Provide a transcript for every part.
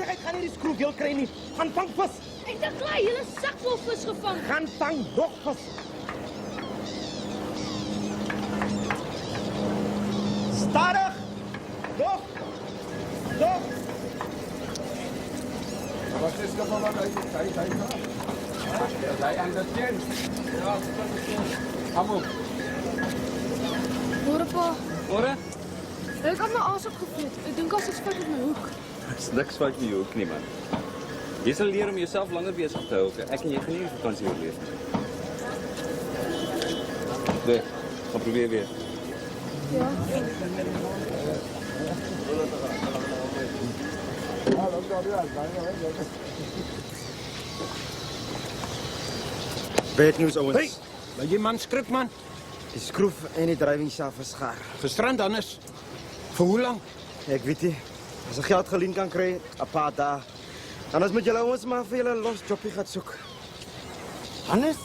besigheid gaan nie die skroefdeel kry nie. Gaan vang vis. Ek het 'n klein hele sak vol vis gevang. Gaan vang nog vis. Stadig. Nog. Nog. Wat is er van hij aan dat tent. Ja, kom op. Môre pa, Môre? ek het my aas opgevreet. Ek dink as ek spyt op my hoek. Dis niks fout met jou ook nie, man. Jy sal leer om jouself langer besig te hou. Ek en jy gaan nie 'n vakansie oorleef nie. Nee, gaan probeer weer. Ja. Bad news, ouens. Hey, wil je man skrik, man? Die skroef en die driving shaft is gaar. Gestrand anders. Voor hoe lang? Ek weet nie. As ek geld geleen kan kry, 'n paar dae. Anders moet julle ouens maar vir julle los jobbie gaan soek. Hannes?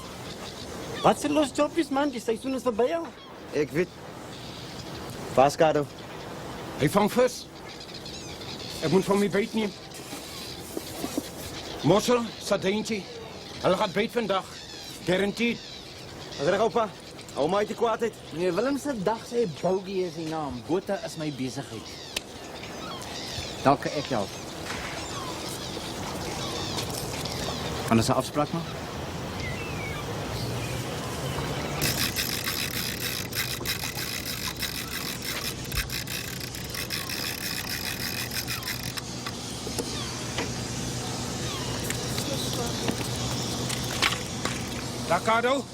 Wat se los jobbies, man? Die seisoen is verby al. Ek weet. Vaskado. Hij vangt vis. Ik moet van mijn beet nemen. Mossel, sardientje. Hij gaat beet vandaag. Guaranteed. As reg oupa. Hou my uit die kwaadheid. Meneer Willem se dag sê Bogie is die naam. Botha is my besigheid. Dalk kan ek help. Kan ons 'n afspraak maak? Ricardo,